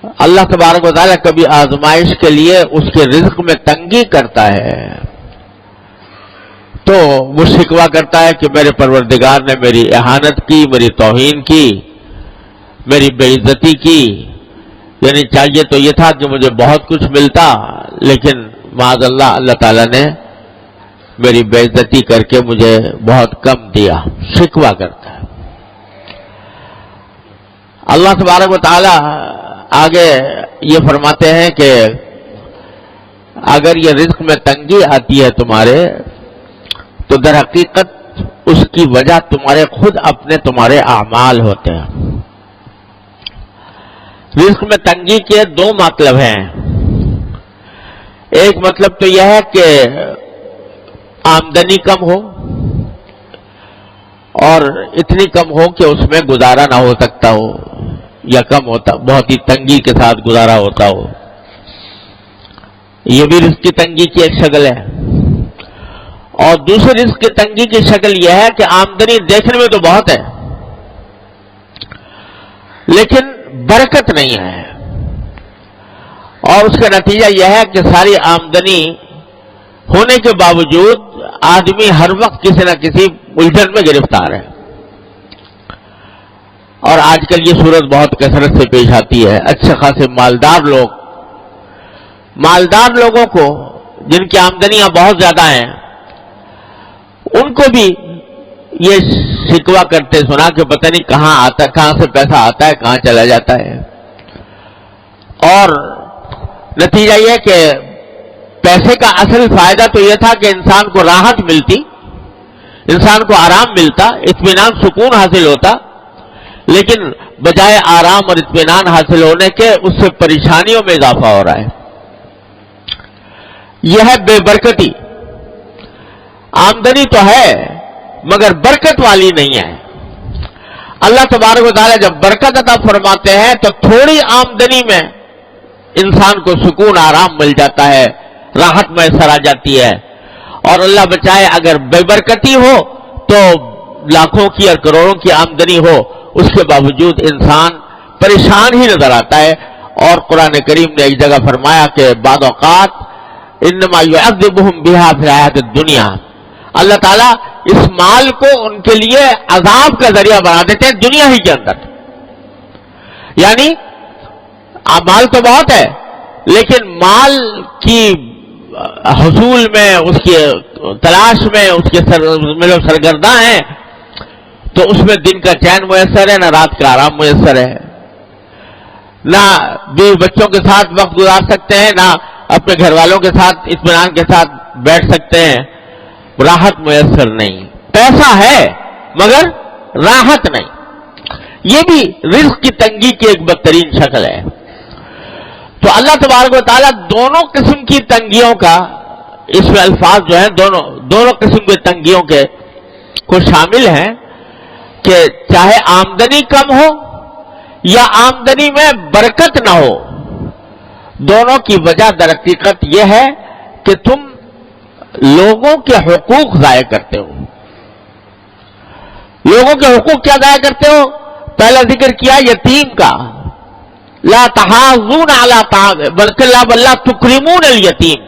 اللہ تبارک و تعالیٰ کبھی آزمائش کے لیے اس کے رزق میں تنگی کرتا ہے تو وہ شکوہ کرتا ہے کہ میرے پروردگار نے میری اہانت کی، میری توہین کی، میری بے عزتی کی، یعنی چاہیے تو یہ تھا کہ مجھے بہت کچھ ملتا، لیکن معاذ اللہ اللہ تعالیٰ نے میری بے عزتی کر کے مجھے بہت کم دیا، شکوہ کرتا ہے۔ اللہ تبارک و تعالیٰ آگے یہ فرماتے ہیں کہ اگر یہ رزق میں تنگی آتی ہے تمہارے تو در حقیقت اس کی وجہ تمہارے خود اپنے تمہارے اعمال ہوتے ہیں۔ رزق میں تنگی کے دو مطلب ہیں۔ ایک مطلب تو یہ ہے کہ آمدنی کم ہو اور اتنی کم ہو کہ اس میں گزارا نہ ہو سکتا ہو، یا کم ہوتا، بہت ہی تنگی کے ساتھ گزارا ہوتا ہو، یہ بھی رزق کی تنگی کی ایک شکل ہے۔ اور دوسری رزق کی تنگی کی شکل یہ ہے کہ آمدنی دیکھنے میں تو بہت ہے لیکن برکت نہیں ہے، اور اس کا نتیجہ یہ ہے کہ ساری آمدنی ہونے کے باوجود آدمی ہر وقت کسی نہ کسی الجھن میں گرفتار ہے۔ اور آج کل یہ صورت بہت کثرت سے پیش آتی ہے۔ اچھے خاصے مالدار لوگوں کو جن کی آمدنیاں بہت زیادہ ہیں، ان کو بھی یہ شکوہ کرتے سنا کہ پتہ نہیں کہاں سے پیسہ آتا ہے، کہاں چلا جاتا ہے، اور نتیجہ یہ کہ پیسے کا اصل فائدہ تو یہ تھا کہ انسان کو راحت ملتی، انسان کو آرام ملتا، اطمینان سکون حاصل ہوتا، لیکن بجائے آرام اور اطمینان حاصل ہونے کے اس سے پریشانیوں میں اضافہ ہو رہا ہے۔ یہ ہے بے برکتی۔ آمدنی تو ہے مگر برکت والی نہیں ہے۔ اللہ تبارک و تعالیٰ جب برکت عطا فرماتے ہیں تو تھوڑی آمدنی میں انسان کو سکون آرام مل جاتا ہے، راحت میسر آ جاتی ہے، اور اللہ بچائے اگر بے برکتی ہو تو لاکھوں کی اور کروڑوں کی آمدنی ہو، اس کے باوجود انسان پریشان ہی نظر آتا ہے۔ اور قرآن کریم نے ایک جگہ فرمایا کہ بعض اوقات انما یعذبہم بہا فی الحیاۃ الدنیا، اللہ تعالیٰ اس مال کو ان کے لیے عذاب کا ذریعہ بنا دیتے ہیں دنیا ہی کے اندر۔ یعنی مال تو بہت ہے لیکن مال کی حصول میں، اس کی تلاش میں، اس کے سرگرداں ہیں، تو اس میں دن کا چین میسر ہے، نہ رات کا آرام میسر ہے، نہ بیوی بچوں کے ساتھ وقت گزار سکتے ہیں، نہ اپنے گھر والوں کے ساتھ اطمینان کے ساتھ بیٹھ سکتے ہیں، راحت میسر نہیں۔ پیسہ ہے مگر راحت نہیں، یہ بھی رزق کی تنگی کی ایک بدترین شکل ہے۔ تو اللہ تبارک و تعالیٰ دونوں قسم کی تنگیوں کا، اس میں الفاظ جو ہیں دونوں قسم کی تنگیوں کے کو شامل ہیں کہ چاہے آمدنی کم ہو یا آمدنی میں برکت نہ ہو، دونوں کی وجہ در حقیقت یہ ہے کہ تم لوگوں کے حقوق ضائع کرتے ہو۔ لوگوں کے حقوق کیا ضائع کرتے ہو؟ پہلا ذکر کیا یتیم کا، لا تحاضون علی طعام بلکہ لا تکرمون الیتیم،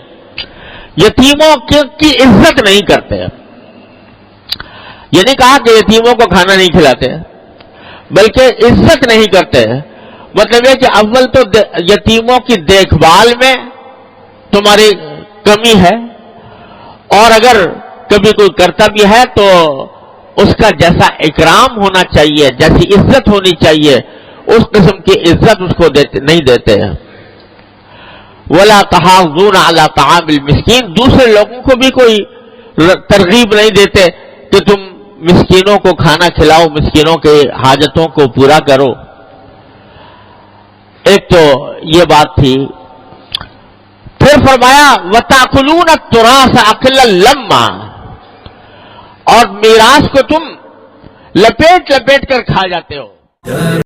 یتیموں کی عزت نہیں کرتے۔ یہ نہیں کہا کہ یتیموں کو کھانا نہیں کھلاتے، بلکہ عزت نہیں کرتے۔ مطلب یہ کہ اول تو یتیموں کی دیکھ بھال میں تمہاری کمی ہے، اور اگر کبھی کوئی کرتا بھی ہے تو اس کا جیسا اکرام ہونا چاہیے، جیسی عزت ہونی چاہیے، اس قسم کی عزت اس کو نہیں دیتے ہیں۔ وَلَا تَحَاضُّونَ عَلَىٰ طَعَامِ الْمِسْكِينِ، دوسرے لوگوں کو بھی کوئی ترغیب نہیں دیتے کہ تم مسکینوں کو کھانا کھلاؤ، مسکینوں کے حاجتوں کو پورا کرو۔ ایک تو یہ بات تھی۔ پھر فرمایا وَتَأْكُلُونَ التُّرَاثَ أَكْلًا لَمًّا، اور میراث کو تم لپیٹ کر کھا جاتے ہو۔